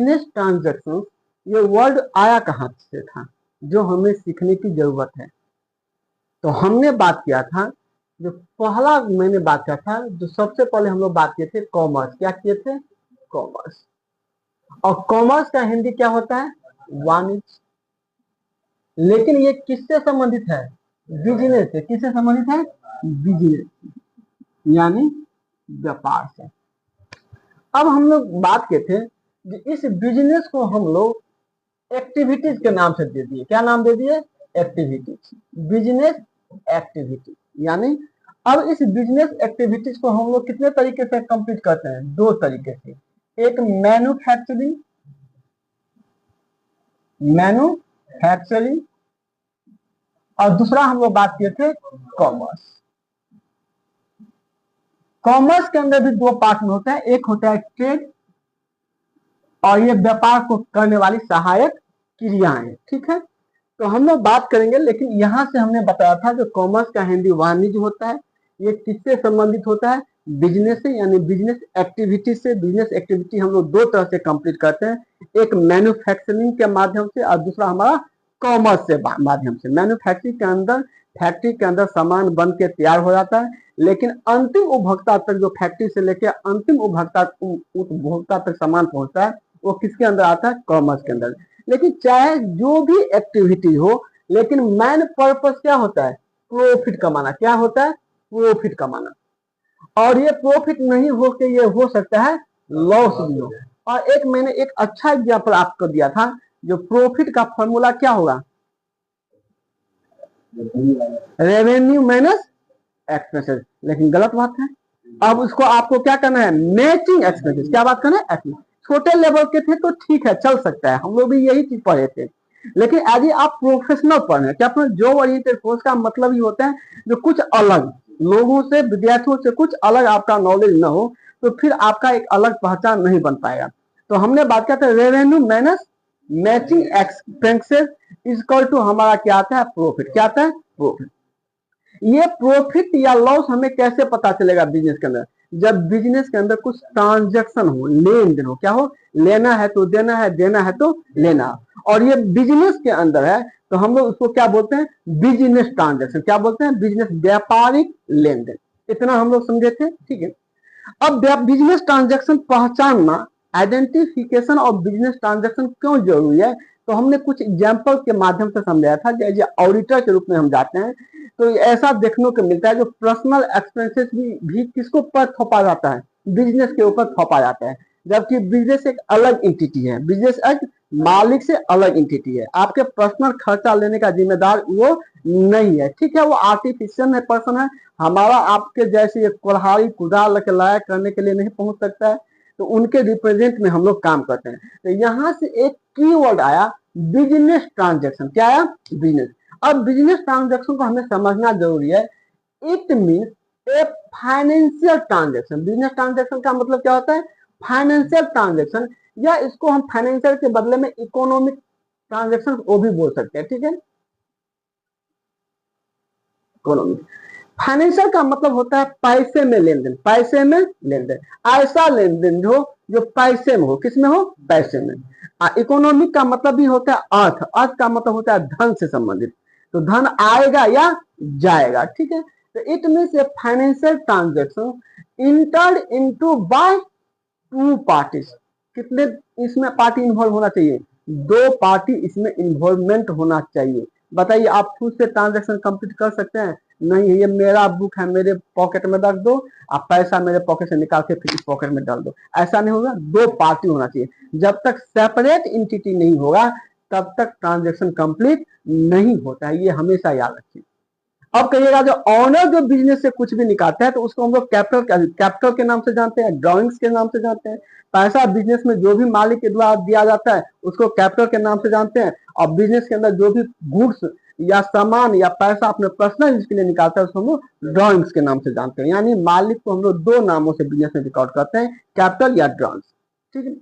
Business transaction, ये word आया कहाँ से था, जो हमें सीखने की जरूरत है। तो हमने बात किया था, जो पहला मैंने बात किया था, जो सबसे पहले हम लोग बात किए थे कॉमर्स। क्या किए थे? कॉमर्स। और कॉमर्स का हिंदी क्या होता है? वाणिज्य। लेकिन ये किससे संबंधित है? बिजनेस से। किससे संबंधित है? बिजनेस, यानी व्यापार से। अब हम लोग बात किए थे कि इस बिजनेस को हम लोग एक्टिविटीज के नाम से दे दिए। क्या नाम दे दिए? Activities, business activity. यानी अब इस बिजनेस एक्टिविटीज को हम लोग कितने तरीके से कंप्लीट करते हैं? दो तरीके से। एक मैन्युफैक्चरिंग, और दूसरा हम लोग बात किए थे कॉमर्स। कॉमर्स के अंदर भी दो पार्ट में होता है, एक होता है ट्रेड, और ये व्यापार को करने वाली सहायक क्रियाएं। ठीक है, तो हम लोग बात करेंगे, लेकिन यहां से हमने बताया था जो कॉमर्स का हिंदी वाणिज्य होता है, ये किससे संबंधित होता है? बिजनेस से, यानी बिजनेस एक्टिविटी से। बिजनेस एक्टिविटी हम लोग दो तरह से कंप्लीट करते हैं, एक मैन्युफैक्चरिंग के माध्यम से और दूसरा हमारा कॉमर्स से माध्यम से। मैन्युफैक्चरिंग के अंदर फैक्ट्री के अंदर सामान बन के तैयार हो जाता है, लेकिन अंतिम उपभोक्ता तक, जो फैक्ट्री से लेकर अंतिम उपभोक्ता तक सामान पहुंचता है, वो किसके अंदर आता है? कॉमर्स के अंदर। लेकिन चाहे जो भी एक्टिविटी हो, लेकिन मेन पर्पस क्या होता है? प्रॉफिट कमाना। क्या होता है? प्रॉफिट कमाना। और ये प्रॉफिट नहीं हो के ये हो सकता है लॉस भी हो। और एक मैंने एक अच्छा एग्जाम्पल आपको दिया था, जो प्रॉफिट का फॉर्मूला क्या होगा? Revenue minus expenses. लेकिन गलत बात है। अब उसको आपको क्या करना है? Matching expenses. क्या बात करना है? छोटे लेवल के थे तो ठीक है, चल सकता है, हम लोग भी यही चीज पढ़े थे। लेकिन यदि आप प्रोफेशनल पढ़ रहे हैं, क्या जॉब ओरिएंटेड कोर्स का मतलब ही होता है जो कुछ अलग लोगों से, विद्यार्थियों से कुछ अलग आपका नॉलेज ना हो, तो फिर आपका एक अलग पहचान नहीं बन पाएगा। तो हमने बात किया था revenue minus matching expenses equal to हमारा क्या आता है? प्रॉफिट। क्या आता है? प्रॉफिट। ये प्रॉफिट या लॉस हमें कैसे पता चलेगा बिजनेस के अंदर? जब बिजनेस के अंदर कुछ ट्रांजैक्शन हो, लेन देन हो। क्या हो? लेना है तो देना है, देना है तो लेना। और ये बिजनेस के अंदर है, तो हम लोग उसको क्या बोलते हैं? Business transaction. क्या बोलते हैं? बिजनेस, व्यापारिक लेन देन। इतना हम लोग समझे थे। ठीक है, अब बिजनेस ट्रांजैक्शन पहचानना, आइडेंटिफिकेशन ऑफ बिजनेस ट्रांजैक्शन क्यों जरूरी है, तो हमने कुछ एग्जाम्पल के माध्यम से समझाया था। जैसे ऑडिटर के रूप में हम जाते हैं, तो ऐसा देखने को मिलता है जो पर्सनल एक्सपेंसेस भी किसको पर थोपा जाता है? बिजनेस के ऊपर थोपा जाता है। जबकि बिजनेस एक अलग एंटिटी है, बिजनेस एक मालिक से अलग एंटिटी है। आपके पर्सनल खर्चा लेने का जिम्मेदार वो नहीं है। ठीक है, वो आर्टिफिशियल पर्सन है, हमारा आपके जैसे ये कुल्हाड़ी कुदाल लाया करने के लिए नहीं पहुंच सकता है, तो उनके रिप्रेजेंट में हम लोग काम करते हैं। तो यहाँ से एक कीवर्ड आया, बिजनेस ट्रांजैक्शन। क्या आया? बिजनेस। अब बिजनेस ट्रांजैक्शन को हमें समझना जरूरी है। It means a financial transaction. Business transaction का मतलब क्या होता है? फाइनेंशियल ट्रांजैक्शन, या इसको हम फाइनेंशियल के बदले में इकोनॉमिक ट्रांजैक्शन वो भी बोल सकते हैं। ठीक है, इकोनॉमिक। फाइनेंशियल का मतलब होता है पैसे में लेन देन, पैसे में लेन देन, ऐसा लेन देन जो पैसे में हो। किस में हो? पैसे में। इकोनॉमिक का मतलब भी होता है अर्थ, अर्थ का मतलब होता है धन से संबंधित, तो धन आएगा या जाएगा। ठीक है, तो it means a financial transaction entered into by two parties. कितने इसमें पार्टी इन्वॉल्व होना चाहिए? दो पार्टी इसमें इन्वॉल्वमेंट होना चाहिए। बताइए, आप खुद से ट्रांजेक्शन कंप्लीट कर सकते हैं? नहीं, ये मेरा बुक है, मेरे पॉकेट में रख दो, आप पैसा मेरे पॉकेट से निकाल के फिर इस पॉकेट में डाल दो, ऐसा नहीं होगा। दो पार्टी होना चाहिए। जब तक सेपरेट एंटिटी नहीं होगा, तब तक ट्रांजेक्शन कंप्लीट नहीं होता है, ये हमेशा याद रखिए। अब कहिएगा, जो ऑनर जो बिजनेस से कुछ भी निकालता है, तो उसको हम लोग कैपिटल के नाम से जानते हैं, ड्रॉइंग्स के नाम से जानते हैं। पैसा बिजनेस में जो भी मालिक के द्वारा दिया जाता है, उसको कैपिटल के नाम से जानते हैं। और बिजनेस के अंदर जो भी गुड्स या सामान या पैसा अपने पर्सनल यूज के लिए निकालता है, उसको हम लोग ड्रॉइंग्स के नाम से जानते हैं। यानी मालिक को हम लोग दो नामों से बिजनेस में रिकॉर्ड करते हैं, कैपिटल या ड्रॉइंग्स। ठीक है,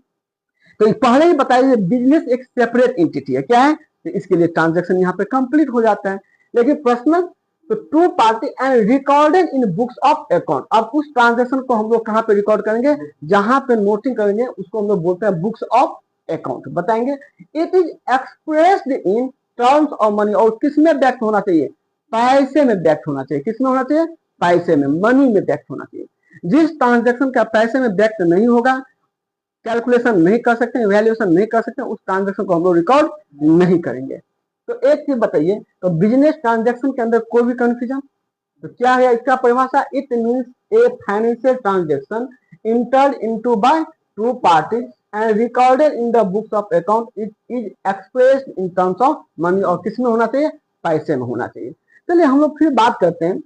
तो पहले ही बताइए, बिजनेस एक सेपरेट एंटिटी है। क्या है? तो इसके लिए ट्रांजेक्शन यहाँ पे कंप्लीट हो जाता है। लेकिन पर्सनल, तो to party and recorded in books of account. अब उस ट्रांजेक्शन को हम लोग कहाँ पे रिकॉर्ड करेंगे? जहां पे नोटिंग करेंगे उसको हम लोग बोलते हैं बुक्स ऑफ अकाउंट बताएंगे। It is expressed in terms of money, और किसमें व्यक्त होना चाहिए, पैसे में व्यक्त होना चाहिए। किसमें होना चाहिए, पैसे में, मनी में व्यक्त होना चाहिए। जिस ट्रांजेक्शन का पैसे में व्यक्त नहीं होगा, कैलकुलेशन नहीं कर सकते, वैल्यूएशन नहीं कर सकते, उस ट्रांजेक्शन को हम लोग रिकॉर्ड नहीं करेंगे। तो एक चीज बताइए, तो बिजनेस ट्रांजेक्शन के अंदर कोई भी कंफ्यूजन, तो क्या है इसका परिभाषा, it means a financial transaction entered into by two parties and recorded in the books of account, it is expressed in terms of money, और किसमें होना चाहिए, पैसे में होना चाहिए। चलिए हम लोग फिर बात करते हैं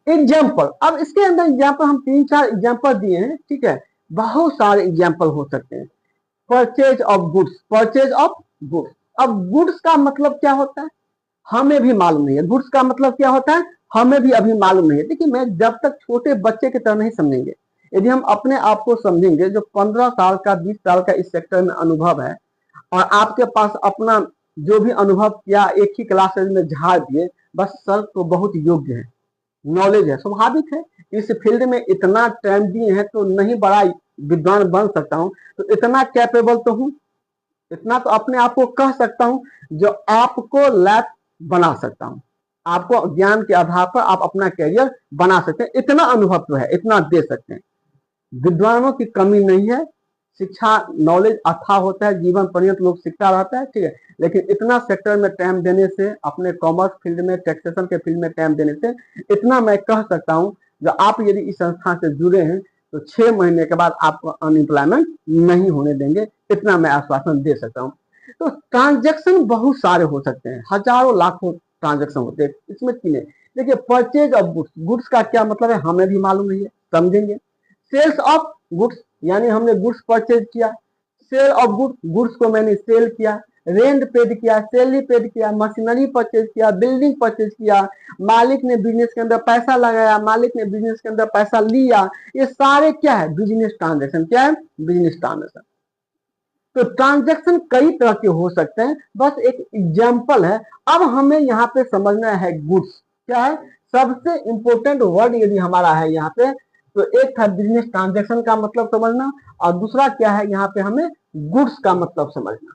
एग्जाम्पल। अब इसके अंदर एग्जाम्पल हम 3-4 एग्जाम्पल दिए हैं, ठीक है, बहुत सारे एग्जाम्पल हो सकते हैं। Purchase of goods, purchase of goods. अब गुड्स का मतलब क्या होता है हमें भी मालूम नहीं है, गुड्स का मतलब क्या होता है हमें भी अभी मालूम नहीं है। देखिए मैं जब तक छोटे बच्चे की तरह नहीं समझेंगे, यदि हम अपने आप को समझेंगे, जो 15 साल का 20 साल का इस सेक्टर में अनुभव है, और आपके पास अपना जो भी अनुभव किया एक ही क्लासेज में झाड़ दिए, बस सर तो बहुत योग्य है, नॉलेज है, स्वाभाविक है, इस फील्ड में इतना टाइम दिए हैं तो नहीं बड़ा विद्वान बन सकता हूँ, तो इतना कैपेबल तो हूँ, इतना तो अपने आप को कह सकता हूँ जो आपको लैप बना सकता हूँ, आपको ज्ञान के आधार पर आप अपना कैरियर बना सकते हैं, इतना अनुभव तो है, इतना दे सकते हैं। विद्वानों की कमी नहीं है, शिक्षा नॉलेज अच्छा होता है, जीवन पर्यंत लोग सीखता रहता है, ठीक है, लेकिन इतना सेक्टर में टाइम देने से, अपने कॉमर्स फील्ड में, टैक्सेशन के फील्ड में टाइम देने से, इतना मैं कह सकता हूं, जो आप यदि इस संस्था से जुड़े हैं तो 6 महीने के बाद आपको अनएम्प्लॉयमेंट नहीं होने देंगे, इतना मैं आश्वासन दे सकता हूं। तो ट्रांजेक्शन बहुत सारे हो सकते हैं, हजारों लाखों ट्रांजेक्शन होते हैं, इसमें तीन है। देखिए परचेज ऑफ गुड्स, गुड्स का क्या मतलब है हमें भी मालूम नहीं है, समझेंगे। सेल्स ऑफ गुड्स, यानी हमने गुड्स परचेज किया, सेल ऑफ गुड्स, गुड्स को मैंने सेल किया, रेंट पेड किया, सैलरी पेड किया, मशीनरी परचेज किया, बिल्डिंग परचेज किया, मालिक ने बिजनेस के अंदर पैसा लगाया, मालिक ने बिजनेस के अंदर पैसा लिया, ये सारे क्या है, बिजनेस ट्रांजेक्शन। क्या है, बिजनेस ट्रांजेक्शन। तो ट्रांजेक्शन कई तरह के हो सकते हैं, बस एक एग्जाम्पल है। अब हमें यहाँ पे समझना है गुड्स क्या है, सबसे इंपॉर्टेंट वर्ड यदि हमारा है यहाँ पे, तो एक था बिजनेस ट्रांजेक्शन का मतलब समझना, और दूसरा क्या है यहाँ पे हमें गुड्स का मतलब समझना।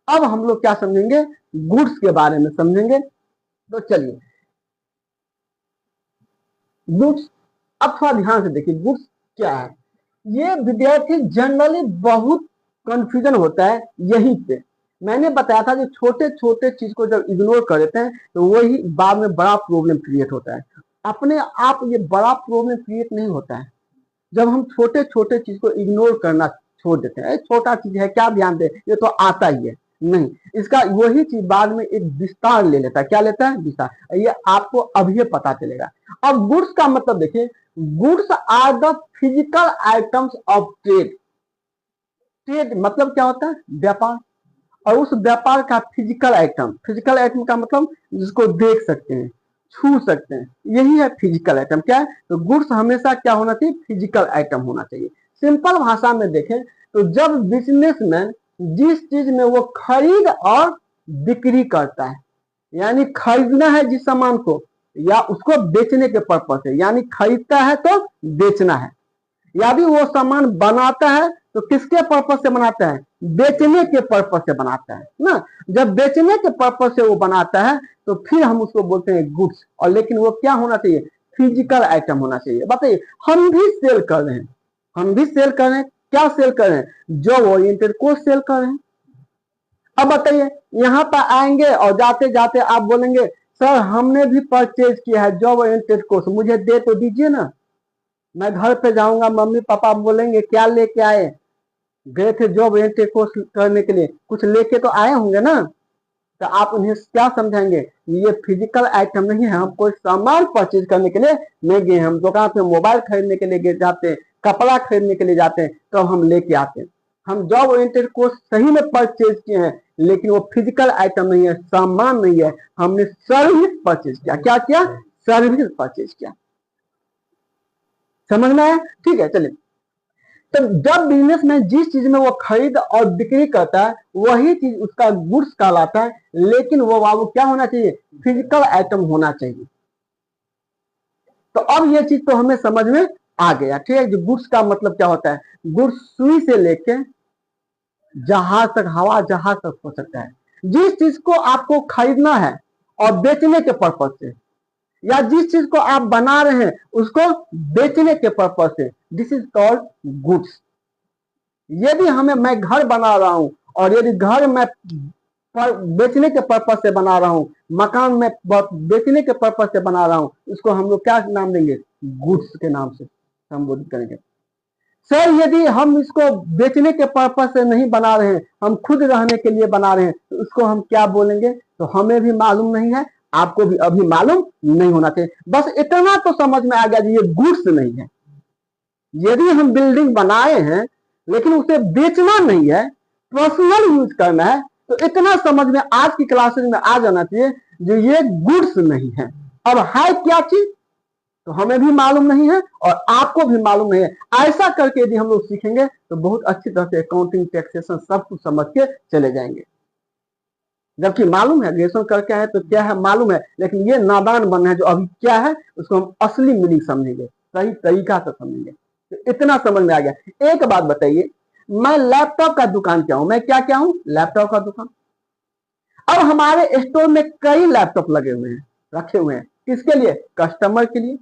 अब हम लोग क्या समझेंगे, गुड्स के बारे में समझेंगे। तो चलिए गुड्स, अब थोड़ा ध्यान से देखिए गुड्स क्या है। ये विद्यार्थी जनरली बहुत कंफ्यूजन होता है यहीं पे। मैंने बताया था कि छोटे छोटे चीज को जब इग्नोर कर देते हैं तो वही बाद में बड़ा प्रॉब्लम क्रिएट होता है। अपने आप ये बड़ा प्रॉब्लम क्रिएट नहीं होता है जब हम छोटे छोटे चीज को इग्नोर करना छोड़ देते हैं, छोटा चीज है क्या ध्यान दे, ये तो आता ही है, नहीं, इसका वही चीज बाद में एक विस्तार ले लेता है। क्या लेता है, विस्तार। ये आपको अभी पता चलेगा। अब गुड्स का मतलब देखिए, goods are the physical items of trade. Trade मतलब क्या होता है, व्यापार, और उस व्यापार का फिजिकल आइटम, फिजिकल आइटम का मतलब जिसको देख सकते हैं, छू सकते हैं, यही है फिजिकल आइटम। क्या है, तो गुड्स हमेशा क्या होना चाहिए, फिजिकल आइटम होना चाहिए। सिंपल भाषा में देखें तो जब बिजनेसमैन जिस चीज में वो खरीद और बिक्री करता है, यानी खरीदना है जिस सामान को या उसको बेचने के पर्पज से, यानी खरीदता है तो बेचना है, या भी वो सामान बनाता है तो किसके पर्पज से बनाता है, बेचने के पर्पज से बनाता है ना। जब बेचने के पर्पज से वो बनाता है तो फिर हम उसको बोलते हैं गुड्स। और लेकिन वो क्या होना चाहिए, फिजिकल आइटम होना चाहिए। बताइए हम भी सेल कर रहे हैं, हम भी सेल कर रहे हैं, क्या सेल कर रहे हैं, जॉब ओरिएंटेड कोर्स सेल कर रहे हैं। अब बताइए यहाँ पर आएंगे और जाते जाते आप बोलेंगे सर हमने भी परचेज किया है जॉब ओरिएंटेड कोर्स, मुझे दे तो दीजिए ना। मैं घर पे जाऊंगा, मम्मी पापा बोलेंगे क्या लेके आए, गए थे जॉब ओरिएंटेड कोर्स करने के लिए, कुछ लेके तो आए होंगे ना। तो आप उन्हें क्या समझाएंगे, ये फिजिकल आइटम नहीं है, हम कोई सामान परचेज करने के लिए नहीं गए, हम दुकान पे मोबाइल खरीदने के लिए जाते हैं, कपड़ा खरीदने के लिए जाते हैं, तो हम लेके आते हैं। हम जॉब ओरिएंटेड कोर्स सही में परचेज किए हैं, लेकिन वो फिजिकल आइटम नहीं है, सामान नहीं है, हमने सर्विस परचेज किया। क्या किया, सर्विस परचेज किया। समझना है, ठीक है। चलिए, तो जब बिजनेसमैन जिस चीज में वो खरीद और बिक्री करता है वही चीज उसका गुड्स कहलाता है, लेकिन वो बाबू क्या होना चाहिए, फिजिकल आइटम होना चाहिए। तो अब ये चीज तो हमें समझ में आ गया। ठीक है, जो गुड्स का मतलब क्या होता है, गुड्स सुई से लेके जहाज तक, हवा जहाज तक हो सकता है। जिस चीज को आपको खरीदना है और बेचने के पर्पज से, या जिस चीज को आप बना रहे हैं उसको बेचने के पर्पज से, दिस इज कॉल्ड गुड्स। यदि मैं घर बना रहा हूं और यदि घर मैं बेचने के पर्पज से बना रहा हूं, मकान में बेचने के पर्पज से बना रहा हूं, उसको हम लोग क्या नाम देंगे, गुड्स के नाम से संबोधित करेंगे। सर यदि हम इसको बेचने के पर्पज से नहीं बना रहे हैं, हम खुद रहने के लिए बना रहे हैं, तो उसको हम क्या बोलेंगे, तो हमें भी मालूम नहीं है, आपको भी अभी मालूम नहीं होना चाहिए। बस इतना तो समझ में आ गया कि ये गुड्स नहीं है। यदि हम बिल्डिंग बनाए हैं लेकिन उसे बेचना नहीं है, पर्सनल यूज करना है, तो इतना समझ में आज की क्लासेस में आ जाना चाहिए जो ये गुड्स नहीं है। अब है क्या चीज, तो हमें भी मालूम नहीं है और आपको भी मालूम नहीं है। ऐसा करके यदि हम लोग सीखेंगे तो बहुत अच्छी तरह से अकाउंटिंग, टैक्सेशन सब कुछ समझ के चले जाएंगे। जबकि मालूम है, ग्रेजुएशन करके आए तो क्या है मालूम है, लेकिन ये नादान बन है जो अभी क्या है उसको हम असली मीनिंग समझेंगे, सही तरीका से समझेंगे। तो इतना समझ में आ गया। एक बात बताइए, मैं लैपटॉप का दुकान क्या हूं, मैं क्या क्या हूं, लैपटॉप का दुकान। अब हमारे स्टोर में कई लैपटॉप लगे हुए हैं, रखे हुए हैं, किसके लिए, कस्टमर के लिए।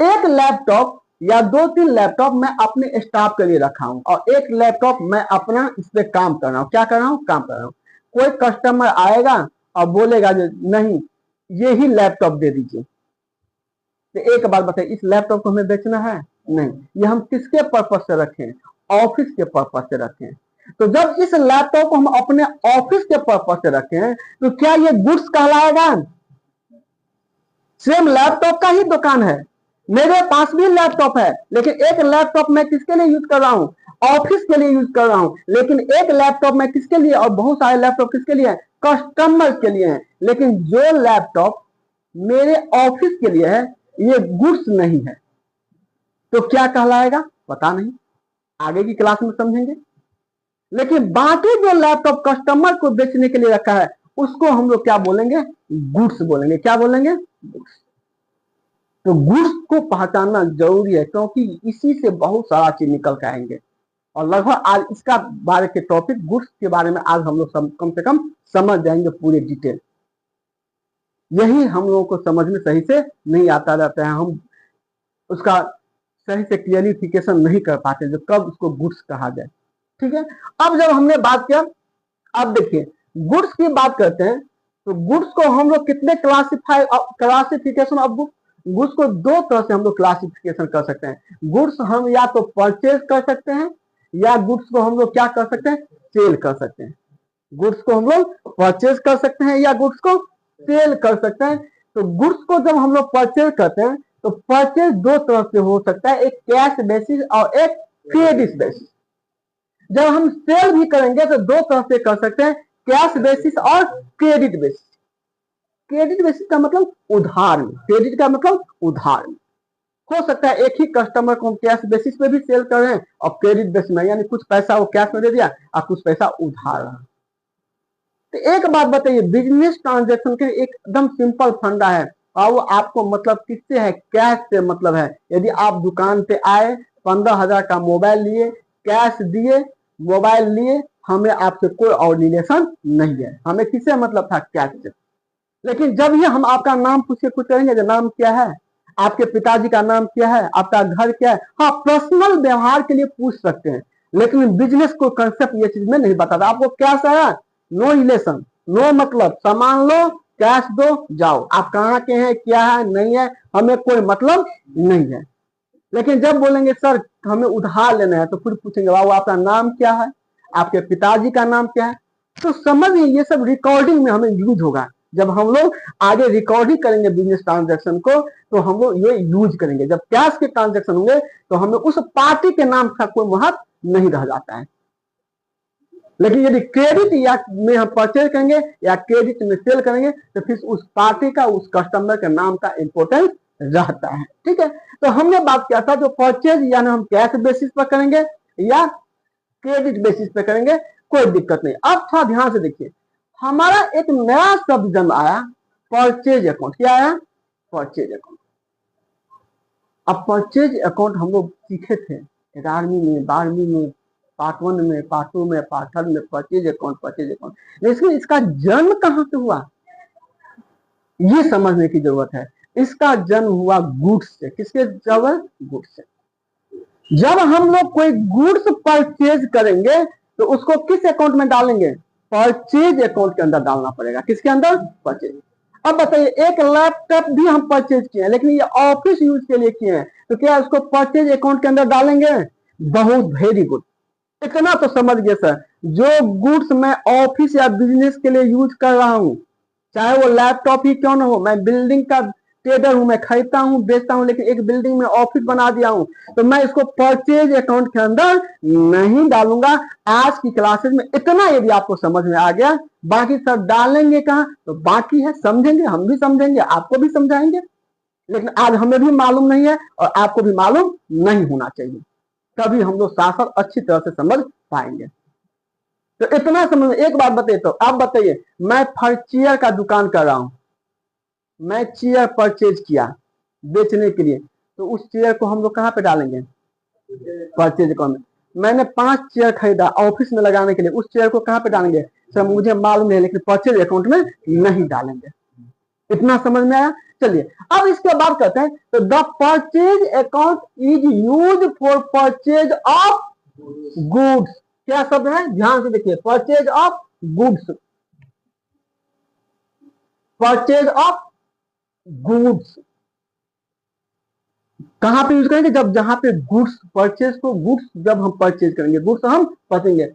एक लैपटॉप या 2-3 लैपटॉप मैं अपने स्टाफ के लिए रखा हूं और एक लैपटॉप मैं अपना इस पे काम कर रहा हूं। क्या कर रहा हूं, काम कर रहा हूं। कोई कस्टमर आएगा और बोलेगा जो नहीं ये ही लैपटॉप दे दीजिए, तो एक बात बताइए, इस लैपटॉप को हमें बेचना है, नहीं, ये हम किसके पर्पज से रखें, ऑफिस के पर्पज से रखें। तो जब इस लैपटॉप को हम अपने ऑफिस के पर्पज से रखें तो क्या ये गुड्स कहलाएगा। सेम लैपटॉप का ही दुकान है, मेरे पास भी लैपटॉप है, लेकिन एक लैपटॉप मैं किसके लिए यूज कर रहा हूं, ऑफिस के लिए यूज कर रहा हूं। लेकिन एक लैपटॉप मैं किसके लिए, और बहुत सारे लैपटॉप किसके लिए है, कस्टमर के लिए है। लेकिन जो लैपटॉप मेरे ऑफिस के लिए है ये गुड्स नहीं है, तो क्या कहलाएगा पता नहीं, आगे की क्लास में समझेंगे। लेकिन बाकी जो लैपटॉप कस्टमर को बेचने के लिए रखा है उसको हम लोग क्या बोलेंगे, गुड्स बोलेंगे। क्या बोलेंगे, गुड्स। तो गुड्स को पहचानना जरूरी है, क्योंकि इसी से बहुत सारा चीज निकल के आएंगे। और लगभग आज इसका बारे के टॉपिक गुड्स के बारे में आज हम लोग कम से कम समझ जाएंगे पूरे डिटेल। यही हम लोगों को समझ में सही से नहीं आता रहता है, हम उसका सही से क्लियरिफिकेशन नहीं कर पाते जो कब उसको गुड्स कहा जाए। ठीक है, अब जब हमने बात किया, अब देखिए गुड्स की बात करते हैं तो गुड्स को हम लोग कितने क्लासिफिकेशन ऑफ गुड्स को 2 तरह से हम लोग क्लासिफिकेशन कर सकते हैं। गुड्स हम या तो परचेज कर सकते हैं या गुड्स को हम लोग क्या कर सकते हैं, सेल कर सकते हैं। गुड्स को हम लोग परचेज कर सकते हैं या गुड्स को सेल कर सकते हैं। तो गुड्स को जब हम लोग परचेज करते हैं तो परचेज 2 तरह से हो सकता है, एक कैश बेसिस और एक क्रेडिट बेसिस। जब हम सेल भी करेंगे तो 2 तरह से कर सकते हैं, कैश बेसिस और क्रेडिट बेसिस। क्रेडिट बेसिस का मतलब उधार में, क्रेडिट का मतलब उधार में। हो सकता है एक ही कस्टमर को हम कैश बेसिस पे भी सेल कर रहे हैं और क्रेडिट बेसिस में, यानी कुछ पैसा वो कैश में दे दिया और कुछ पैसा उधार रहा। तो एक बात बताइए, बिजनेस ट्रांजैक्शन के एकदम सिंपल फंडा है और वो आपको मतलब किससे है, कैश से मतलब है। यदि आप दुकान पे आए, 15,000 का मोबाइल लिए, कैश दिए, मोबाइल लिए, हमें आपसे कोई और रिलेशन नहीं है, हमें किससे मतलब था, कैश से। लेकिन जब ये हम आपका नाम पूछ के कुछ करेंगे, जो नाम क्या है, आपके पिताजी का नाम क्या है, आपका घर क्या है, हाँ पर्सनल व्यवहार के लिए पूछ सकते हैं। लेकिन बिजनेस को कंसेप्ट ये चीज में नहीं बताता। आपको क्या सारा, नो रिलेशन, नो मतलब, सामान लो, कैश दो, जाओ, आप कहाँ के हैं, क्या है, नहीं है, हमें कोई मतलब नहीं है। लेकिन जब बोलेंगे सर हमें उधार लेना है, तो फिर पूछेंगे बाबू आपका नाम क्या है, आपके पिताजी का नाम क्या है। तो समझिए ये सब रिकॉर्डिंग में हमें यूज होगा। जब हम लोग आगे रिकॉर्डिंग करेंगे बिजनेस ट्रांजैक्शन को तो हम लोग ये यूज करेंगे। जब कैश के ट्रांजैक्शन होंगे तो हमें उस पार्टी के नाम का कोई महत्व नहीं रह जाता है। लेकिन यदि क्रेडिट या में हम परचेज करेंगे या क्रेडिट में सेल करेंगे तो फिर उस पार्टी का, उस कस्टमर के नाम का इंपोर्टेंस रहता है। ठीक है, तो हमने बात किया था जो परचेज यानी हम कैश बेसिस पर करेंगे या क्रेडिट बेसिस पे करेंगे, कोई दिक्कत नहीं। अब थोड़ा ध्यान से देखिए, हमारा एक नया शब्द जब आया, परचेज अकाउंट। क्या आया, परचेज अकाउंट। अब परचेज अकाउंट हम लोग सीखे थे 11वीं में, 12वीं में, पार्ट 1 में, पार्ट 2 में, पार्ट 3 में, परचेज अकाउंट। लेकिन इसका जन्म कहाँ से हुआ ये समझने की जरूरत है। इसका जन्म हुआ गुड्स से। किसके जरूरत? गुड्स से। जब हम लोग कोई गुड्स परचेज करेंगे तो उसको किस अकाउंट में डालेंगे? परचेज अकाउंट के अंदर डालना पड़ेगा। किसके अंदर? परचेज। अब बताइए, एक लैपटॉप भी हम परचेज किए हैं, लेकिन ये ऑफिस यूज के लिए किए हैं, तो क्या उसको परचेज अकाउंट के अंदर डालेंगे? बहुत वेरी गुड, इतना तो समझ गए सर। जो गुड्स मैं ऑफिस या बिजनेस के लिए यूज कर रहा हूं, चाहे वो लैपटॉप ही क्यों ना हो, मैं बिल्डिंग का ट्रेडर हूं, मैं खरीदता हूं, बेचता हूं, लेकिन एक बिल्डिंग में ऑफिस बना दिया हूं, तो मैं इसको परचेज अकाउंट के अंदर नहीं डालूंगा। आज की क्लासेस में इतना यदि आपको समझ में आ गया, बाकी सब डालेंगे कहां तो बाकी है, समझेंगे, हम भी समझेंगे, आपको भी समझाएंगे, लेकिन आज हमें भी मालूम नहीं है और आपको भी मालूम नहीं होना चाहिए, तभी हम लोग साथ साथ अच्छी तरह से समझ पाएंगे। तो इतना समझ। एक बात बताइए, तो आप बताइए, मैं फर्नीचर का दुकान कर रहा हूं, मैं चेयर परचेज किया बेचने के लिए, तो उस चेयर को हम लोग कहां पे डालेंगे? परचेज अकाउंट में। मैंने 5 चेयर खरीदा ऑफिस में लगाने के लिए, उस चेयर को कहां पे डालेंगे? सर मुझे मालूम नहीं, लेकिन परचेज अकाउंट में नहीं डालेंगे। इतना समझ में आया? चलिए अब इसके बाद कहते हैं, तो the purchase account is use for purchase of goods. क्या शब्द है? ध्यान से देखिए, purchase of goods, purchase of goods कहां पे यूज करेंगे? जब जहां पे गुड्स परचेज को, गुड्स जब हम परचेज करेंगे, गुड्स हम परचेंगे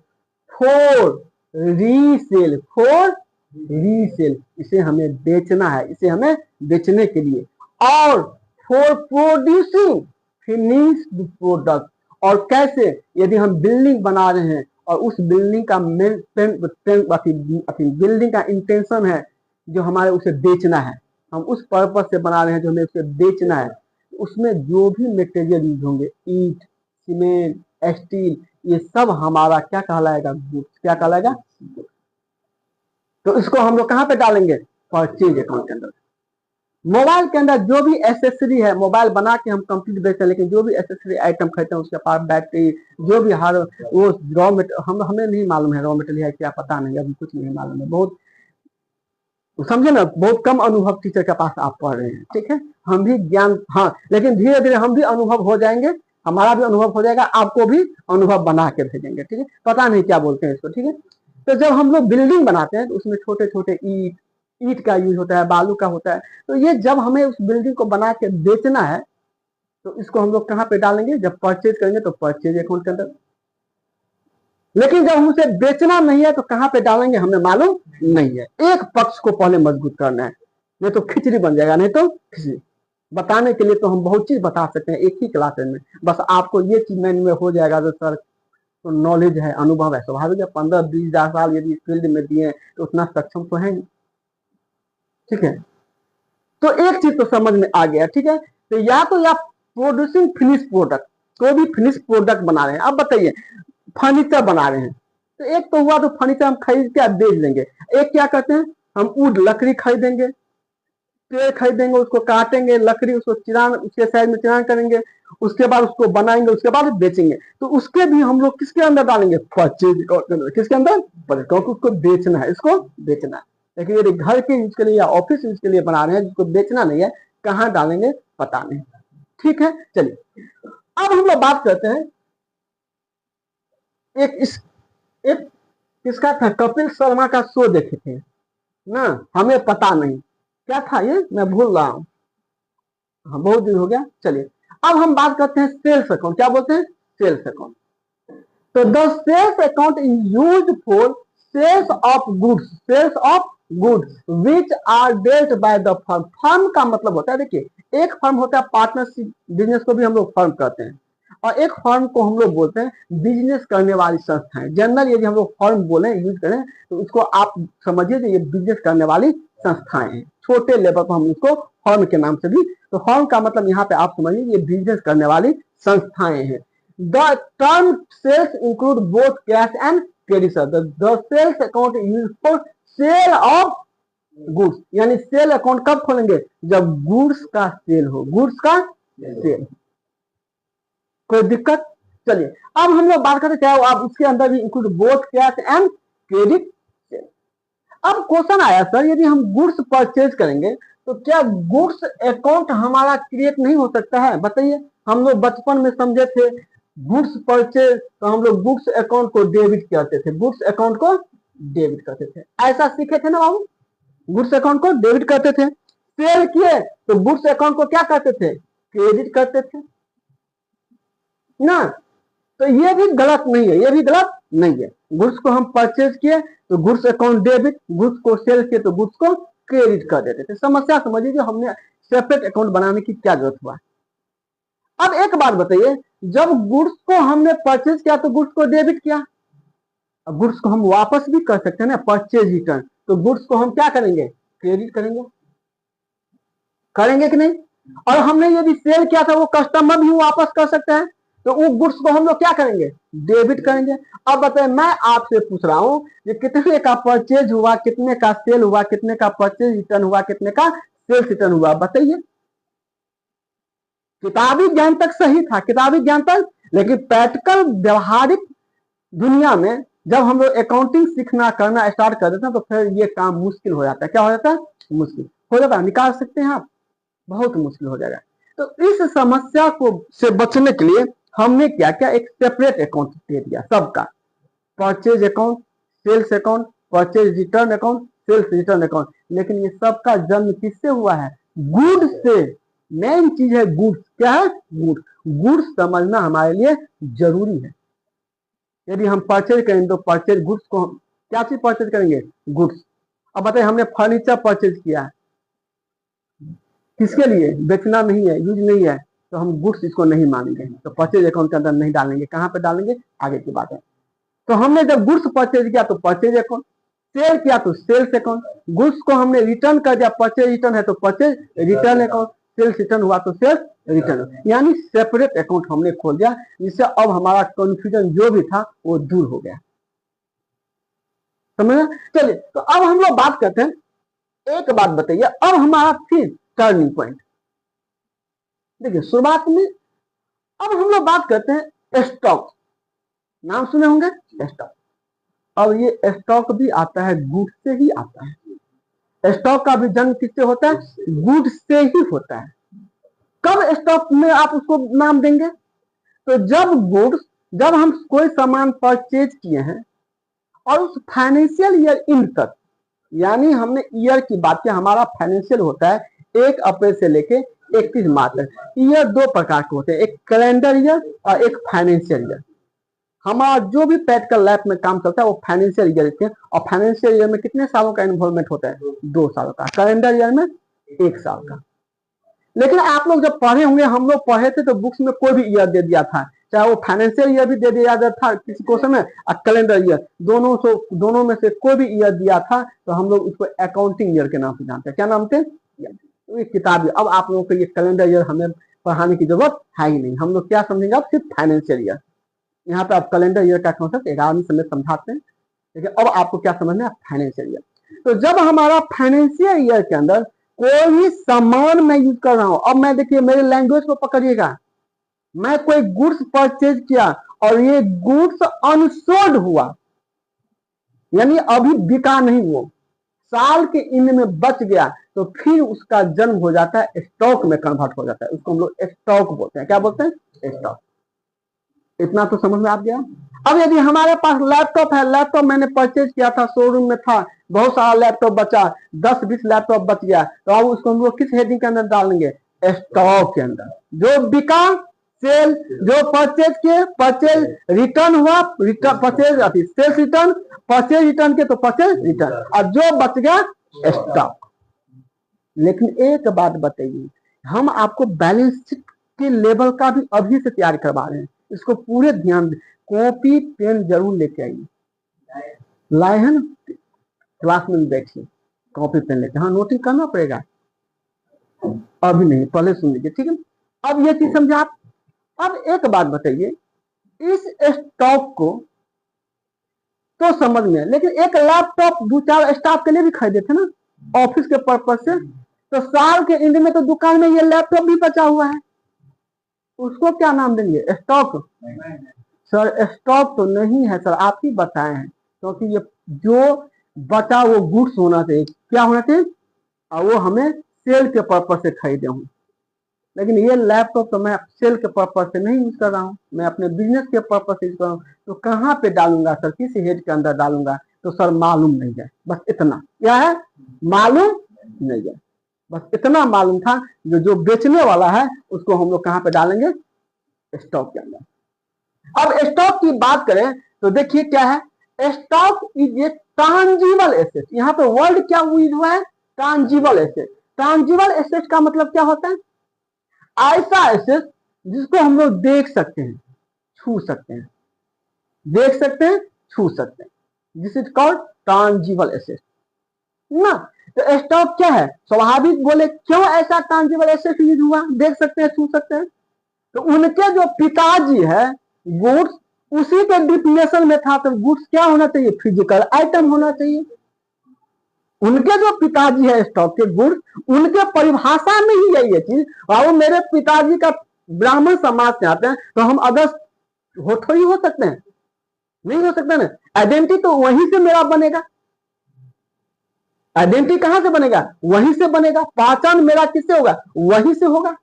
फॉर रीसेल, फॉर रीसेल, इसे हमें बेचना है, इसे हमें बेचने के लिए, और फॉर प्रोड्यूसिंग फिनिश्ड प्रोडक्ट। और कैसे? यदि हम बिल्डिंग बना रहे हैं और उस बिल्डिंग का बिल्डिंग का इंटेंशन है जो हमारे उसे बेचना है, हम उस पर्पज से बना रहे हैं जो हमें उसे बेचना है, उसमें जो भी मटेरियल यूज होंगे, ईंट, सीमेंट, स्टील, ये सब हमारा क्या कहलाएगा? गुड्स। क्या कहलाएगा? तो इसको हम लोग कहां पे डालेंगे? परचेज अकाउंट के अंदर। मोबाइल के अंदर जो भी एसेसरी है, मोबाइल बना के हम कंप्लीट बेचते हैं, लेकिन जो भी एसेसरी आइटम खरीदते हैं, उसके पास बैटरी, जो भी हर वो रॉ मटेरियल, हमें नहीं मालूम है रॉ मटेरियल है क्या, पता नहीं, अभी कुछ नहीं मालूम है, बहुत समझे ना, बहुत कम अनुभव टीचर के पास आप पढ़ रहे हैं, ठीक है। हम भी ज्ञान, हाँ, लेकिन धीरे धीरे हम भी अनुभव हो जाएंगे, हमारा भी अनुभव हो जाएगा, आपको भी अनुभव बना के भेजेंगे, ठीक है। पता नहीं क्या बोलते हैं इसको, ठीक है। तो जब हम लोग बिल्डिंग बनाते हैं तो उसमें छोटे छोटे ईट का यूज होता है, बालू का होता है, तो ये जब हमें उस बिल्डिंग को बना के बेचना है तो इसको हम लोग कहाँ पे डालेंगे? जब परचेज करेंगे तो परचेज अकाउंट के अंदर। लेकिन जब उसे बेचना नहीं है तो कहां पे डालेंगे हमें मालूम नहीं है। एक पक्ष को पहले मजबूत करना है, नहीं तो खिचड़ी बन जाएगा, नहीं तो खिचड़ी। बताने के लिए तो हम बहुत चीज बता सकते हैं एक ही क्लास में, बस आपको ये चीज में हो जाएगा तो सर तो नॉलेज है, अनुभव है, स्वाभाविक है, 15-20 साल यदि फील्ड में दिए तो उतना सक्षम तो है, ठीक है। तो एक चीज तो समझ में आ गया, ठीक है। तो या प्रोड्यूसिंग फिनिश प्रोडक्ट, कोई भी फिनिश प्रोडक्ट बना रहे हैं। अब बताइए, फर्नीचर बना रहे हैं, तो एक तो हुआ तो फर्नीचर हम खरीद के बेच देंगे, एक क्या करते हैं, हम वुड लकड़ी खरीदेंगे, पेड़ खरीदेंगे, उसको काटेंगे, लकड़ी उसको चिरान, उसके साइड में चिरान करेंगे, उसके बाद उसको बनाएंगे, उसके बाद बेचेंगे, तो उसके भी हम लोग किसके अंदर डालेंगे? परचेज अकाउंट के अंदर। किसके अंदर? क्योंकि उसको बेचना है, इसको बेचना है। लेकिन यदि घर के यूज के लिए या ऑफिस यूज के लिए बना रहे हैं, जिसको बेचना नहीं है, कहाँ डालेंगे पता नहीं, ठीक है। चलिए अब हम लोग बात करते हैं, एक किसका था, कपिल शर्मा का शो देखे थे ना, हमें पता नहीं क्या था ये, मैं भूल रहा हूँ, हाँ बहुत दिन हो गया। चलिए अब हम बात करते हैं सेल्स अकाउंट। क्या बोलते हैं? Sales account. तो the sales account is used for sales of goods, sales of goods which are dealt by the firm. Firm का मतलब होता है, देखिए एक फर्म होता है पार्टनरशिप बिजनेस को भी हम लोग फर्म कहते हैं, और एक फर्म को हम लोग बोलते हैं बिजनेस करने वाली संस्थाएं। जनरल यदि हम लोग फर्म बोले, यूज करें, तो उसको आप समझिए कि ये बिजनेस करने वाली संस्थाएं हैं, छोटे लेवल पर हम उसको फर्म के नाम से भी, तो फर्म का मतलब यहाँ पे आप समझिए ये बिजनेस करने वाली संस्थाएं हैं। The term sales include both cash and credit. The sales account use for sale of goods, यानी सेल अकाउंट कब खोलेंगे? जब गुड्स का सेल हो, गुड्स का सेल। कोई दिक्कत? चलिए अब हम लोग बात करते चाहे आप उसके अंदर भी include both cash and credit. अब क्वेश्चन आया सर यदि हम गुड्स परचेज करेंगे तो क्या गुड्स अकाउंट हमारा क्रिएट नहीं हो सकता है? बताइए, हम लोग बचपन में समझे थे गुड्स परचेज तो हम लोग गुड्स अकाउंट को डेबिट करते थे, गुड्स अकाउंट को डेबिट करते थे, ऐसा सीखे थे ना बाबू, गुड्स अकाउंट को डेबिट करते थे। सेल किए तो गुड्स अकाउंट को क्या करते थे? क्रेडिट करते थे ना। तो ये भी गलत नहीं है, ये भी गलत नहीं है। गुड्स को हम परचेज किए तो गुड्स अकाउंट डेबिट, गुड्स को सेल किए तो गुड्स को क्रेडिट कर देते थे। समस्या समझिए जो हमने सेपरेट अकाउंट बनाने की क्या जरूरत हुआ। अब एक बात बताइए, जब गुड्स को हमने परचेज किया तो गुड्स को डेबिट किया, अब गुड्स को हम वापस भी कर सकते हैं ना, परचेज रिटर्न, तो गुड्स को हम क्या करेंगे? क्रेडिट करेंगे, करेंगे कि नहीं? और हमने यदि सेल किया था वो कस्टमर भी वापस कर सकते हैं, तो वो गुड्स को हम लोग क्या करेंगे? डेबिट करेंगे। अब बताइए मैं आपसे पूछ रहा हूं कि कितने का परचेज हुआ, कितने का सेल हुआ, कितने का परचेज रिटर्न हुआ, कितने का सेल्स रिटर्न हुआ, बताइए। किताबी ज्ञान तक सही था, किताबी ज्ञान तक, लेकिन प्रैक्टिकल व्यवहारिक दुनिया में जब हम लोग अकाउंटिंग सीखना करना स्टार्ट कर देते हैं तो फिर ये काम मुश्किल हो जाता है। क्या हो जाता है? मुश्किल हो जाता है। निकाल सकते हैं आप? बहुत मुश्किल हो जाएगा। तो इस समस्या को से बचने के लिए हमने क्या क्या एक सेपरेट अकाउंट दे दिया सबका, purchase account, sales account, purchase return account, sales return account. लेकिन ये सबका जन्म किससे हुआ है? गुड्स से। मेन चीज है गुड्स। क्या है? गुड्स। गुड्स समझना हमारे लिए जरूरी है। यदि हम परचेज करेंगे तो परचेज गुड्स को हम क्या चीज परचेज करेंगे? गुड्स। अब बताइए हमने फर्नीचर परचेज किया है, किसके लिए? बेचना नहीं है, यूज नहीं है, तो हम गुड्स इसको नहीं मानेंगे, तो परचेज अकाउंट के अंदर नहीं डालेंगे। कहां पे डालेंगे? आगे की बात है। तो हमने जब गुड्स परचेज किया तो परचेज अकाउंट, सेल किया तो सेल्स अकाउंट, गुड्स को हमने रिटर्न कर दिया, परचेज रिटर्न है तो purchase return account, sales return हुआ तो सेल्स रिटर्न, यानी सेपरेट अकाउंट हमने खोल दिया, जिससे अब हमारा कंफ्यूजन जो भी था वो दूर हो गया। समझ? चलिए तो अब हम लोग बात करते हैं, एक बात बताइए, अब हमारा फिर टर्निंग पॉइंट देखिए शुरुआत में। अब हम लोग बात करते हैं स्टॉक, नाम सुने होंगे स्टॉक। अब ये स्टॉक भी आता है गुड्स से ही आता है। स्टॉक का भी जन्म किससे होता है? गुड्स से ही होता है। कब स्टॉक में आप उसको नाम देंगे? तो जब गुड्स, जब हम कोई सामान परचेज किए हैं और उस फाइनेंशियल ईयर इन तक, यानी हमने ईयर की बात की, हमारा फाइनेंशियल होता है 1 अप्रैल से लेके 31 मार्च तक। ईयर दो प्रकार के होते हैं, एक कैलेंडर ईयर और एक फाइनेंशियल ईयर। हमारा जो भी प्रैक्टिकल लाइफ में काम चलता है वो फाइनेंशियल ईयर के, और फाइनेंशियल ईयर में कितने सालों का इन्वॉल्वमेंट होता है? 2 साल का। कैलेंडर ईयर में 1 साल का। लेकिन आप लोग जब पढ़े होंगे, हम लोग पढ़े थे तो बुक्स में कोई भी ईयर दे दिया था, चाहे वो फाइनेंशियल ईयर भी दे दिया जाता था किसी क्वेश्चन में, और कैलेंडर ईयर, दोनों में से कोई भी ईयर दिया था तो हम लोग उसको अकाउंटिंग ईयर के नाम से जानते हैं। क्या नाम थे? तो किताब। अब आप लोगों को ये कैलेंडर ईयर हमें पढ़ाने की जरूरत है ही नहीं, हम लोग क्या समझेंगे आप? सिर्फ फाइनेंशियल ईयर। यहाँ पे आप कैलेंडर ईयर का कॉन्सेप्ट 11वीं समय समझाते हैं, लेकिन अब आपको क्या समझना है? Financial year. तो जब हमारा फाइनेंशियल ईयर के अंदर कोई भी सामान मैं यूज कर रहा हूं, अब मैं देखिए मेरे लैंग्वेज को पकड़िएगा, मैं कोई गुड्स परचेज किया और ये गुड्स अनसोल्ड हुआ, यानी अभी बिका नहीं, वो साल के एंड में बच गया, तो फिर उसका जन्म हो जाता है स्टॉक में कन्वर्ट हो जाता है। उसको हम लोग स्टॉक बोलते हैं। क्या बोलते हैं? स्टॉक। इतना तो समझ में आ गया। अब यदि हमारे पास लैपटॉप है, लैपटॉप मैंने परचेज किया था, शोरूम में था, बहुत सारा लैपटॉप बचा, 10-20 लैपटॉप बच गया, तो अब उसको हम लोग किस हेडिंग के अंदर डालेंगे? स्टॉक के अंदर। जो बिका सेल, जो परचेज किए परचेज, रिटर्न हुआ purchase, sales return, purchase return के तो परचेज रिटर्न, और जो बच गया स्टॉक। लेकिन एक बात बताइए, हम आपको बैलेंस शीट के लेवल का भी अभी से तैयार करवा रहे हैं, इसको पूरे ध्यान, कॉपी पेन जरूर लेके आइए। लाए हैं ना? क्लास में बैठिए, कॉपी पेन लेके, हाँ नोटिस करना पड़ेगा, अभी नहीं, पहले सुन लीजिए, ठीक है? अब ये चीज समझा आप। अब एक बात बताइए, इस स्टॉक को तो समझ में, लेकिन एक लैपटॉप 2-4 स्टाफ के लिए भी खरीदे थे ना, ऑफिस के पर्पज से, तो साल के एंड में तो दुकान में ये लैपटॉप भी बचा हुआ है, उसको क्या नाम देंगे? स्टॉक। सर स्टॉक तो नहीं है सर, आप ही बताए हैं, क्योंकि ये जो बचा वो गुड्स होना चाहिए। क्या होना चाहिए? और वो हमें सेल के पर्पज से खरीदे हूँ। लेकिन ये लैपटॉप तो मैं सेल के पर्पज से नहीं यूज कर रहा हूँ, मैं अपने बिजनेस के पर्पज से यूज कर रहा हूँ। तो कहाँ पे डालूंगा सर, किस हेड के अंदर डालूंगा? तो सर मालूम नहीं है, बस इतना। क्या है? मालूम नहीं है, बस इतना मालूम था। जो बेचने वाला है उसको हम लोग कहाँ पे डालेंगे? स्टॉक के अंदर। अब स्टॉक की बात करें तो देखिए क्या है, stock is a tangible asset. यहाँ पे वर्ड क्या यूज हुआ है? ट्रांजिबल एसेट। ट्रांजिबल एसेट का मतलब क्या होता है? ऐसा एसेट जिसको हम लोग देख सकते हैं, छू सकते हैं, देख सकते हैं, छू सकते हैं, दिस इज कॉल्ड ट्रांजिबल एसेट ना। तो स्टॉक क्या है? स्वाभाविक बोले क्यों ऐसा ट्रांजिबल एसेट यूज हुआ? देख सकते हैं, छू सकते हैं। तो उनके जो पिताजी है गुड्स, उसी के डिफिनेशन में था। तो गुड्स क्या होना चाहिए? फिजिकल आइटम होना चाहिए। उनके जो पिताजी है स्टॉक के गुड्स, उनके परिभाषा में ही है ये चीज। और वो मेरे पिताजी का ब्राह्मण समाज से आते हैं, तो हम अदर्स थोड़ी हो सकते हैं? नहीं हो सकते ना। आइडेंटिटी तो वहीं से मेरा बनेगा। आइडेंटिटी कहां से बनेगा? वहीं से बनेगा। पहचान मेरा किससे होगा? वहीं से होगा।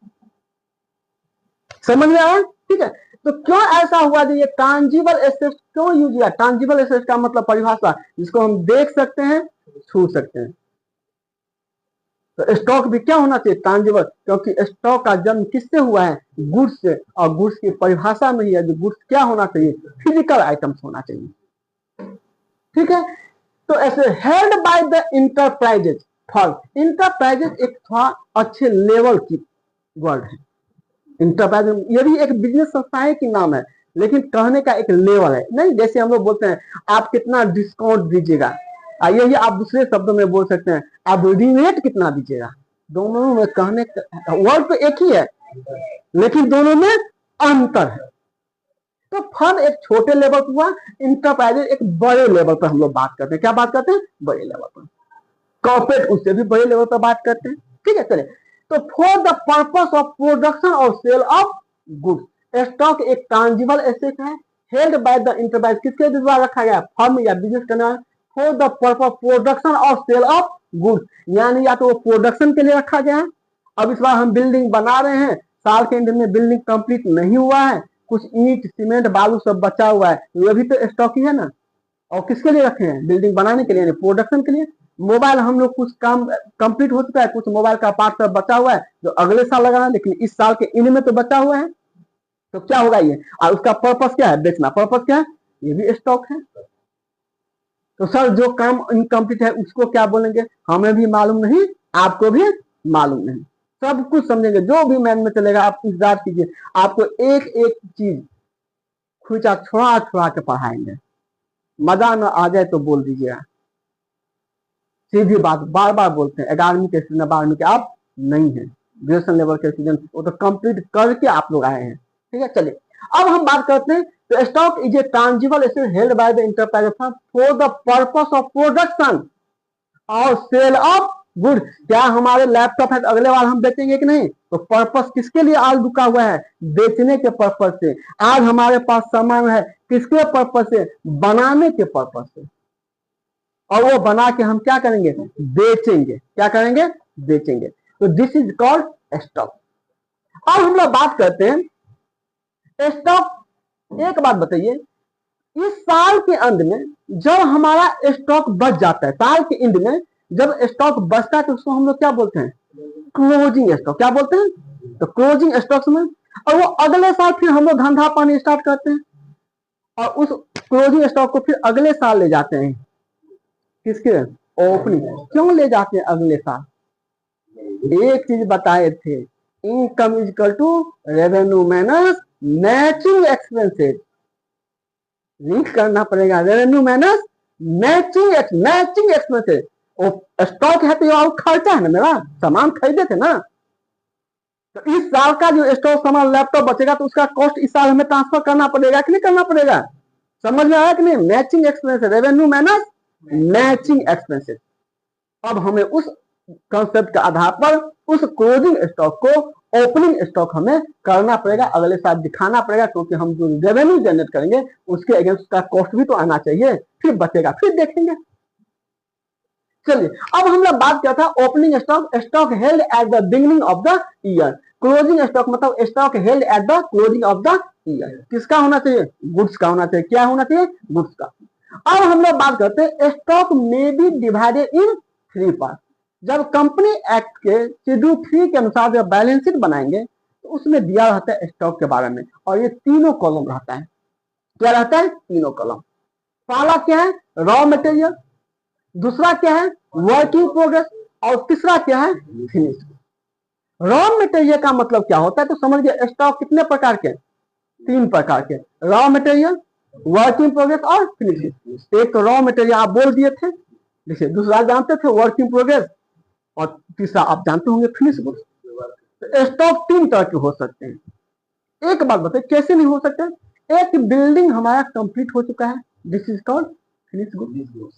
समझ में आया? ठीक है। तो क्यों ऐसा हुआ जो ये ट्रांजिबल एसेट क्यों यूज किया? ट्रांजिबल एसेट का मतलब परिभाषा जिसको हम देख सकते हैं, छू सकते हैं। तो स्टॉक भी क्या होना चाहिए? ट्रांजिबल, क्योंकि स्टॉक का जन्म किससे हुआ है? गुड्स से। और गुड्स की परिभाषा में ही है जो गुड्स क्या होना चाहिए? फिजिकल आइटम्स होना चाहिए। ठीक है। तो ऐसे held by the enterprises firm. Enterprises एक थोड़ा अच्छे लेवल की वर्ड है। इंटरप्राइज ये भी एक बिजनेस संस्थाएं की नाम है, लेकिन कहने का एक लेवल है। नहीं, जैसे हम लोग बोलते हैं आप कितना डिस्काउंट दीजिएगा, आइए आप दूसरे शब्दों में बोल सकते हैं आप रिबेट कितना दीजिएगा। दोनों में कहने का वर्ड तो एक ही है, लेकिन दोनों में अंतर है। तो फर्म एक छोटे लेवल पर हुआ, इंटरप्राइज एक बड़े लेवल पर हम लोग बात करते हैं। क्या बात करते हैं? बड़े लेवल पर। कॉर्पोरेट उससे भी बड़े लेवल पर बात करते हैं। ठीक है, चलिए। तो for the purpose of production और सेल ऑफ गुड्स, स्टॉक एक ट्रांजिबल एसेट है, हेल्ड बाय द इंटरप्राइज। किसके द्वारा रखा गया? फर्म या बिजनेस करने वाला। फॉर द पर्पस प्रोडक्शन और सेल ऑफ गुड्स, यानी या तो वो प्रोडक्शन के लिए रखा गया है। अब इस बार हम बिल्डिंग बना रहे हैं, साल के एंड में बिल्डिंग कंप्लीट नहीं हुआ है, कुछ ईंट सीमेंट बालू सब बचा हुआ है, ये भी तो स्टॉक ही है ना। और किसके लिए रखे हैं? बिल्डिंग बनाने के लिए, प्रोडक्शन के लिए। मोबाइल हम लोग कुछ काम कंप्लीट हो चुका है, कुछ मोबाइल का पार्ट सब बचा हुआ है जो अगले साल लगाना है, लेकिन इस साल के इन में तो बचा हुआ है। तो क्या होगा ये? और उसका पर्पस क्या है? बेचना। पर्पस क्या है? ये भी स्टॉक है। तो सर जो काम इनकम्प्लीट है उसको क्या बोलेंगे? हमें भी मालूम नहीं, आपको भी मालूम नहीं, सब कुछ समझेंगे। जो भी मैन में चलेगा आप इंतजार कीजिए, आपको एक एक चीज खुचा छुड़ा छुड़ा के पढ़ाएंगे। मजा न आ जाए तो बोल दीजिएगा, सीधी बात बार बार बोलते हैं। 11वीं के स्टूडेंट, 12वीं के आप नहीं है, ग्रेजुएशन लेवल के स्टूडेंट, वो तो कंप्लीट करके आप लोग आए हैं। ठीक है, चलिए अब हम बात करते हैं। तो stock is a tangible asset held by the enterprise for the purpose of production और सेल ऑफ गुड। क्या हमारे लैपटॉप है तो अगले बार हम बेचेंगे कि नहीं? तो पर्पस किसके लिए आज रुका हुआ है? बेचने के पर्पस से। आज हमारे पास सामान है किसके पर्पस से? बनाने के पर्पस से। और वो बना के हम क्या करेंगे? बेचेंगे। क्या करेंगे? बेचेंगे। तो दिस इज कॉल्ड स्टॉक। अब हम लोग बात करते हैं स्टॉक। एक बात बताइए, इस साल के अंत में जब हमारा स्टॉक बच जाता है, साल के एंड में जब स्टॉक बचता है तो उसको हम लोग क्या बोलते हैं? Closing stock. क्या बोलते हैं? तो क्लोजिंग स्टॉक में, और वो अगले साल फिर हम लोग धंधा पानी स्टार्ट करते हैं और उस क्लोजिंग स्टॉक को फिर अगले साल ले जाते हैं। किसके? ओपनिंग। क्यों ले जाते हैं अगले साल? एक चीज बताए थे, income is equal to revenue minus matching expenses. Link करना पड़ेगा, revenue minus matching expenses. Stock है तो और खर्चा है ना, मेरा सामान खरीदे थे ना। तो इस साल का जो स्टॉक सामान लैपटॉप बचेगा तो उसका कॉस्ट इस साल हमें ट्रांसफर करना पड़ेगा कि नहीं करना पड़ेगा? समझ में आया कि नहीं? Matching expenses, revenue minus matching expenses. अब हमें उस कंसेप्ट के आधार पर उस क्लोजिंग स्टॉक को ओपनिंग स्टॉक हमें करना पड़ेगा, अगले साल दिखाना पड़ेगा, क्योंकि हम जो रेवेन्यू जनरेट करेंगे उसके अगेंस्ट का कॉस्ट भी तो आना चाहिए, फिर बचेगा, फिर देखेंगे। चलिए अब हम लोग बात किया था opening stock, stock held at the beginning of the year. Closing stock मतलब stock held at the closing of the year. किसका होना चाहिए? गुड्स का होना चाहिए। क्या होना चाहिए? गुड्स का। अब हम लोग बात करते हैं स्टॉक में बी डिवाइडेड इन 3 पार्ट। जब कंपनी एक्ट के शेड्यूल 3 के अनुसार जब बैलेंस शीट बनाएंगे तो उसमें दिया रहता है स्टॉक के बारे में, और ये तीनों कॉलम रहता है। क्या रहता है? तीनों कॉलम। पहला क्या है? रॉ मटेरियल, दूसरा क्या है? वर्क इन प्रोग्रेस, और तीसरा क्या है? फिनिश। रॉ मटेरियल का मतलब क्या होता है तो समझ गए। स्टॉक कितने प्रकार के? 3 प्रकार के, raw material, work in progress और फिनिश। एक तो रॉ मटेरियल आप बोल दिए थे, देखिए दूसरा जानते थे वर्क इन प्रोग्रेस, और तीसरा आप जानते होंगे फिनिश गुड्स। तो स्टॉक 3 तरह के हो सकते हैं। एक बात बताइए कैसे नहीं हो सकते? एक बिल्डिंग हमारा कंप्लीट हो चुका है, this is called finish goods.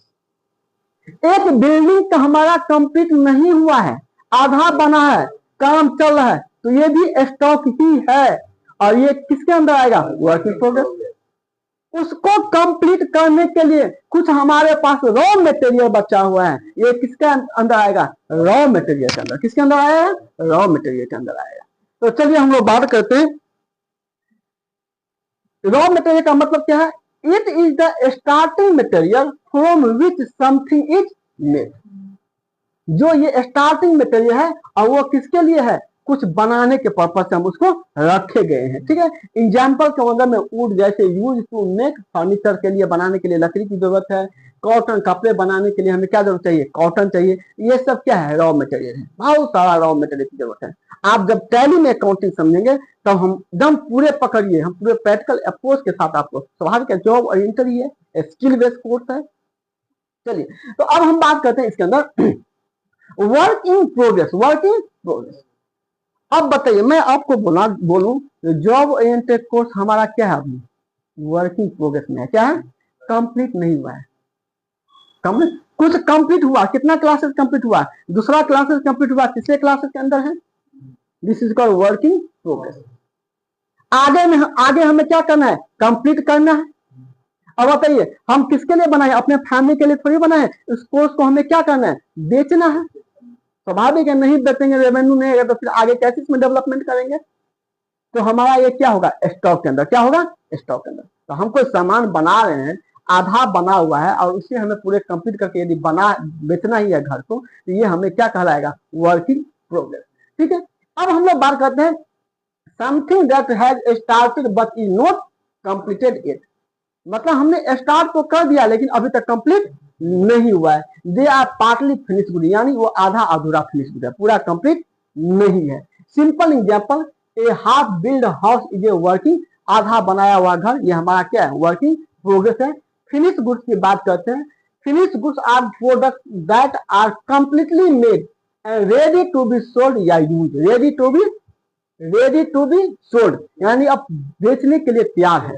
एक बिल्डिंग का हमारा कंप्लीट नहीं हुआ है, आधा बना है, काम चल रहा है, तो ये भी स्टॉक ही है, और ये किसके अंदर आएगा? Work in progress. उसको कंप्लीट करने के लिए कुछ हमारे पास रॉ मटेरियल बचा हुआ है, ये किसके अंदर आएगा? रॉ मटेरियल के अंदर। किसके अंदर आएगा? रॉ मटेरियल के अंदर आएगा। तो चलिए हम लोग बात करते हैं रॉ मटेरियल का मतलब क्या है? It is the starting material from which something is made. जो ये स्टार्टिंग मटेरियल है और वो किसके लिए है? कुछ बनाने के पर्पज से हम उसको रखे गए हैं, ठीक है। एग्जाम्पल के अंदर में वुड जैसे यूज टू मेक फर्नीचर के लिए बनाने के लिए लकड़ी की जरूरत है, कॉटन कपड़े बनाने के लिए हमें क्या जरूरत चाहिए? कॉटन चाहिए। ये सब क्या है? रॉ मटेरियल है। बहुत सारा रॉ मटेरियल की जरूरत है। आप जब टैली में अकाउंटिंग समझेंगे तब हम एकदम पूरे पकड़िए, हम पूरे प्रैक्टिकल अप्रोच के साथ आपको, स्वाभाविक है जॉब ओरिएंटेड ही है, स्किल बेस्ड कोर्स है। चलिए तो अब हम बात करते हैं इसके अंदर work in progress. Work in progress. अब बताइए मैं आपको बोलूं जॉब ओरिएंटेड कोर्स हमारा क्या है? अभी वर्किंग प्रोग्रेस में है। क्या है? कंप्लीट नहीं हुआ है। कंप्लीट कुछ कंप्लीट हुआ, कितना क्लासेस कंप्लीट हुआ? दूसरा क्लासेस कंप्लीट हुआ, तीसरे क्लासेस के अंदर है, this is called working progress. आगे हमें क्या करना है? कंप्लीट करना है। अब बताइए हम किसके लिए बनाए? अपने फैमिली के लिए थोड़ी बनाए। इस कोर्स को हमें क्या करना है? बेचना है। स्वाभाविक है, नहीं बेचेंगे, रेवेन्यू नहीं है तो फिर आगे कैसे इसमें डेवलपमेंट करेंगे? तो हमारा ये क्या होगा? स्टॉक के अंदर। क्या होगा? स्टॉक के अंदर। तो हम कोई सामान बना रहे हैं, आधा बना हुआ है और उसे हमें पूरे कंप्लीट करके यदि बना बेचना ही है घर को, तो ये हमें क्या कहलाएगा? Working progress. ठीक है। अब हम लोग बात करते हैं something that has started but is not completed it. मतलब हमने स्टार्ट तो कर दिया लेकिन अभी तक कंप्लीट नहीं हुआ है। They are partly finish good, यानी वो आधा अधूरा फिनिश गुड है, पूरा कंप्लीट नहीं है। Simple example, a half build house is a working, आधा बनाया हुआ घर, ये हमारा क्या है? वर्किंग प्रोग्रेस है। फिनिश गुड्स की बात करते हैं। Finish goods are product that are completely made and ready to be sold या use. Ready to be sold यानी अब बेचने के लिए तैयार है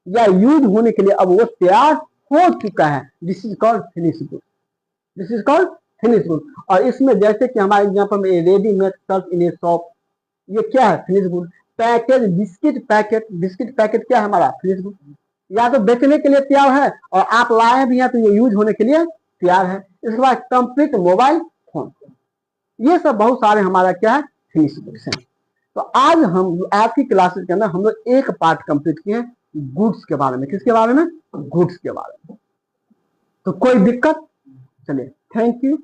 या यूज होने के लिए अब वो तैयार हो चुका है। This is called finish good. This is called finish good. और इसमें जैसे कि हमारे एग्जांपल में रेडीमेड सर्व इन ए शॉप, ये क्या है? Finish good. Package biscuit packet क्या है हमारा? Finish good. या तो बेचने के लिए तैयार है और आप लाए भी हैं तो ये यूज होने के लिए तैयार है। इसके बाद कंप्लीट मोबाइल फोन, ये सब बहुत सारे हमारा क्या है? फिनिश गुड्स हैं। तो आज हम आज की क्लासेस के अंदर हम लोग एक पार्ट कंप्लीट किए गुड्स के बारे में। किसके बारे में? गुड्स के बारे में। तो कोई दिक्कत? चलिए, थैंक यू।